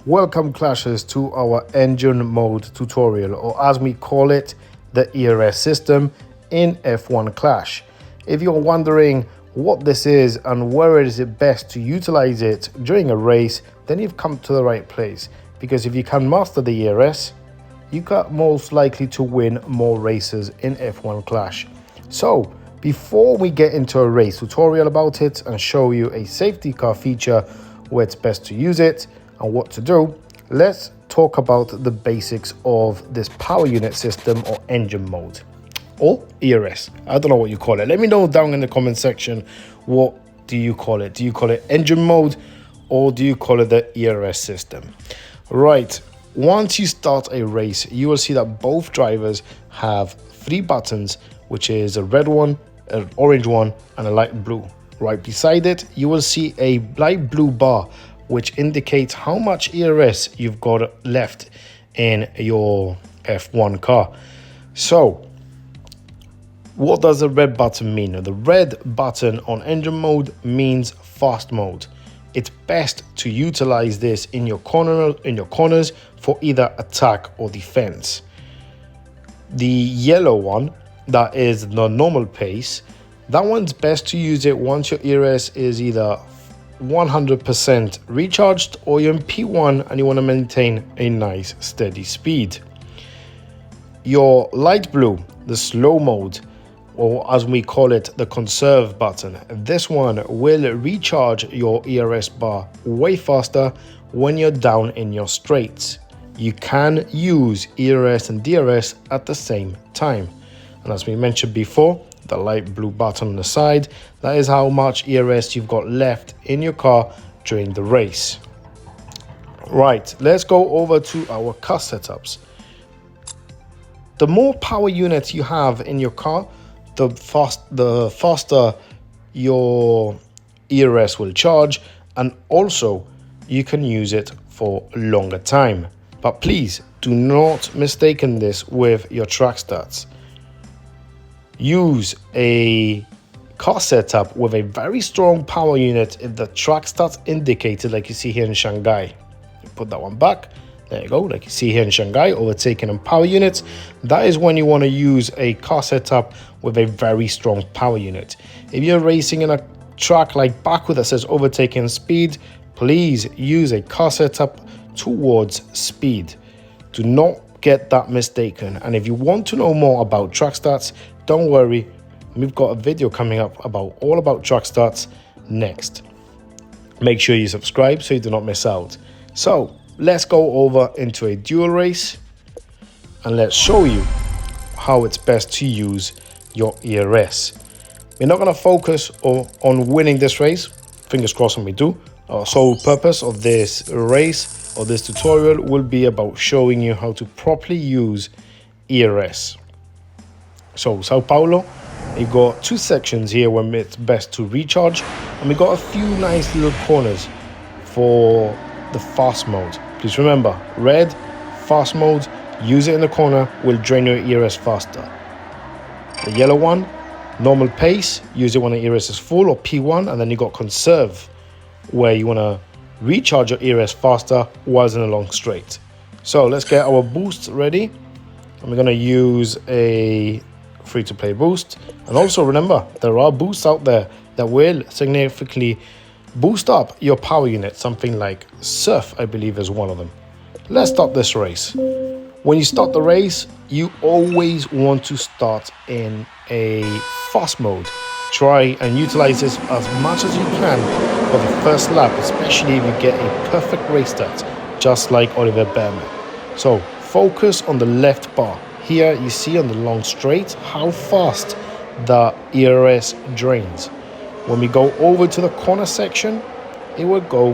Welcome Clashers to our engine mode tutorial, or as we call it, the ERS system in F1 Clash. If you're wondering what this is and where is it best to utilize it during a race, then you've come to the right place, because if you can master the ERS, you are most likely to win more races in F1 Clash. So before we get into a race tutorial about it and show you a safety car feature where it's best to use it and what to do, let's talk about the basics of this power unit system, or engine mode, or ERS. I don't know what you call it. Let me know down in the comment section, what do you call it? Do you call it engine mode, or do you call it the ERS system? Right, once you start a race, you will see that both drivers have three buttons, which is a red one, an orange one, and a light blue. Right beside it, you will see a light blue bar, which indicates how much ERS you've got left in your F1 car. So what does the red button mean? The red button on engine mode means fast mode. It's best to utilize this in your corners for either attack or defense. The yellow one, that is the normal pace, that one's best to use it once your ERS is either 100% recharged or you're in P1 and you want to maintain a nice steady speed. Your light blue, the slow mode, or as we call it, the conserve button, this one will recharge your ERS bar way faster when you're down in your straights. You can use ERS and DRS at the same time. And as we mentioned before, the light blue button on the side, that is how much ERS you've got left in your car during the race. Right, let's go over to our car setups. The more power units you have in your car, the faster your ERS will charge, and also you can use it for a longer time. But please do not mistake this with your track stats. Use a car setup with a very strong power unit if the track stats indicated, like you see here in Shanghai. Put that one back. There you go, like you see here in Shanghai, overtaking on power units. That is when you want to use a car setup with a very strong power unit. If you're racing in a track like Baku that says overtaking speed, please use a car setup towards speed. Do not get that mistaken. And if you want to know more about track stats, don't worry, we've got a video coming up all about track stats next. Make sure you subscribe so you do not miss out. So let's go over into a dual race and let's show you how it's best to use your ERS. We're not going to focus on winning this race. Fingers crossed when we do. Our sole purpose of this race or this tutorial will be about showing you how to properly use ERS. So Sao Paulo, you got two sections here when it's best to recharge, and we got a few nice little corners for the fast mode. Please remember, red, fast mode, use it in the corner, will drain your ERS faster. The yellow one, normal pace, use it when the ERS is full or P1, and then you got conserve, where you want to recharge your ERS faster whilst in a long straight. So let's get our boost ready, and we're going to use a free-to-play boost. And also remember, there are boosts out there that will significantly boost up your power unit. Something like Surf, I believe, is one of them. Let's start this race. When you start the race, you always want to start in a fast mode. Try and utilize this as much as you can for the first lap, especially if you get a perfect race start, just like Oliver Behrman. So focus on the left bar. Here you see on the long straight how fast the ERS drains. When we go over to the corner section, it will go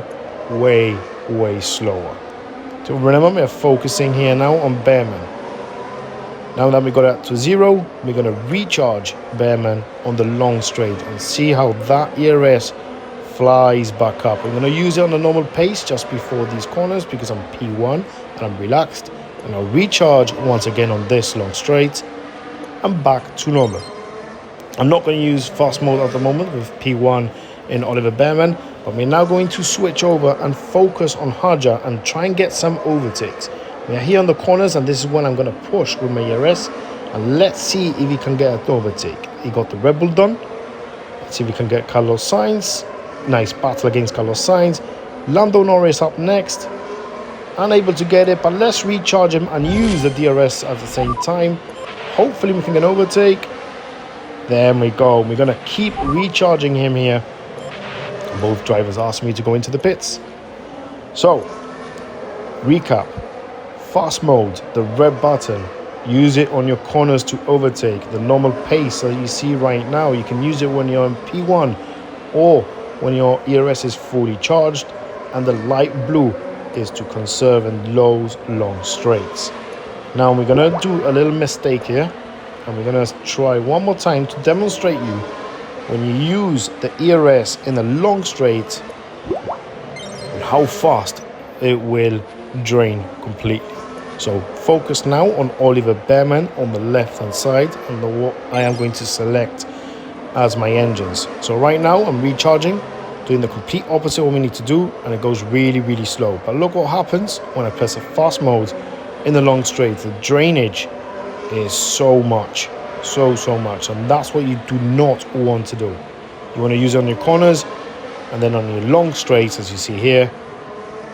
way slower. So remember, we're focusing here now on Behrman. Now that we got that to 0, we're going to recharge Behrman on the long straight and see how that ERS flies back up. I'm going to use it on the normal pace just before these corners because I'm P1 and I'm relaxed. And I'll recharge once again on this long straight and back to normal. I'm not going to use fast mode at the moment with P1 in Oliver Behrman. But we're now going to switch over and focus on Haja and try and get some overtakes. We are here on the corners, and this is when I'm going to push with my ERS. And let's see if he can get an overtake. He got the Red Bull done. Let's see if we can get Carlos Sainz. Nice battle against Carlos Sainz. Lando Norris up next. Unable to get it, but let's recharge him and use the DRS at the same time. Hopefully we can get an overtake. There we go. We're going to keep recharging him here. Both drivers asked me to go into the pits. So, recap. Fast mode, the red button. Use it on your corners to overtake. The normal pace that you see right now, you can use it when you're on P1 or when your ERS is fully charged. And the light blue is to conserve in those long straights. Now we're going to do a little mistake here. And we're going to try one more time to demonstrate you when you use the ERS in a long straight and how fast it will drain completely. So focus now on Oliver Bearman on the left hand side, and what I am going to select as my engines. So right now I'm recharging, doing the complete opposite of what we need to do, and it goes really slow. But look what happens when I press a fast mode in the long straight. The drainage is so much, and that's what you do not want to do. You want to use it on your corners, and then on your long straights, as you see here,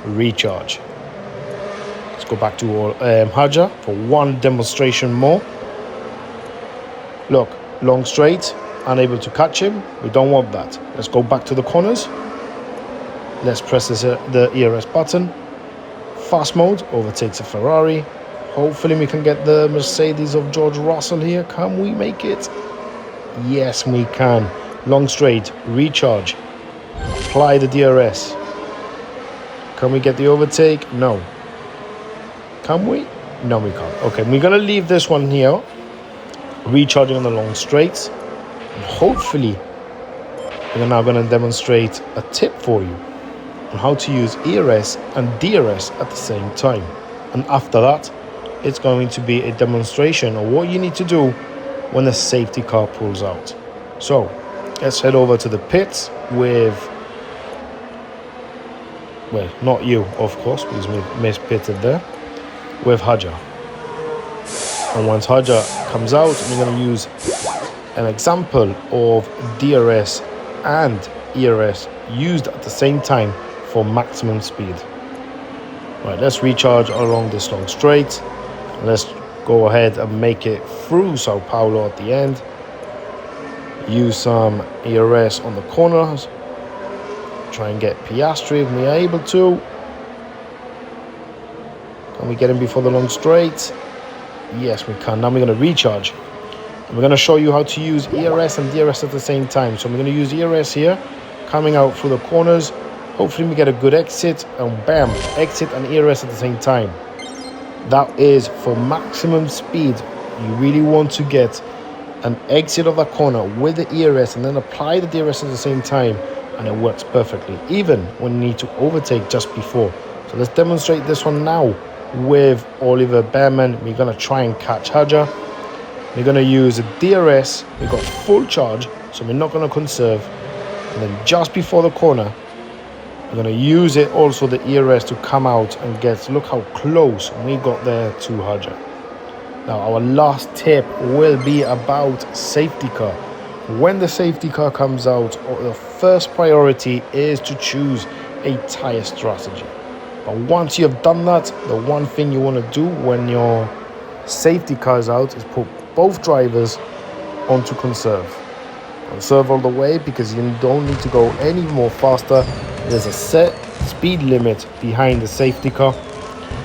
recharge. Let's go back to Haja for one demonstration more. Look, long straight, unable to catch him. We don't want that. Let's go back to the corners. Let's press the ERS button. Fast mode overtakes a Ferrari. Hopefully we can get the Mercedes of George Russell here. Can we make it? Yes, we can. Long straight, recharge, apply the DRS. Can we get the overtake? No. Can we? No, we can't. Okay, we're going to leave this one here, recharging on the long straights. And hopefully, we're now going to demonstrate a tip for you on how to use ERS and DRS at the same time. And after that, it's going to be a demonstration of what you need to do when the safety car pulls out. So, let's head over to the pits with, well, not you, of course, because we mispitted there, with Haja. And once Haja comes out, we're going to use an example of DRS and ERS used at the same time for maximum speed. Right, let's recharge along this long straight. Let's go ahead and make it through Sao Paulo at the end. Use some ERS on the corners. Try and get Piastri if we are able to. Can we get him before the long straight? Yes, we can. Now we're going to recharge. And we're going to show you how to use ERS and DRS at the same time. So we're going to use ERS here, coming out through the corners. Hopefully we get a good exit, and bam, exit and ERS at the same time. That is for maximum speed. You really want to get an exit of that corner with the ERS and then apply the DRS at the same time, and it works perfectly, even when you need to overtake just before. So let's demonstrate this one now with Oliver Bearman. We're going to try and catch Haja. We're going to use a DRS. We've got full charge, so we're not going to conserve. And then just before the corner, we're going to use it also, the ERS, to come out and get, look how close we got there to Haja. Now our last tip will be about safety car. When the safety car comes out, the first priority is to choose a tire strategy. But once you have done that, the one thing you want to do when your safety car is out is put both drivers onto conserve. Conserve all the way, because you don't need to go any more faster. There's a set speed limit behind the safety car,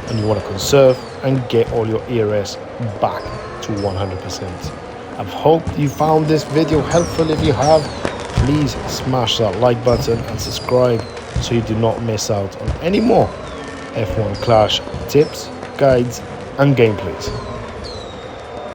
and you want to conserve and get all your ERS back to 100%. I hope you found this video helpful. If you have, please smash that like button and subscribe so you do not miss out on any more F1 Clash tips, guides and gameplays.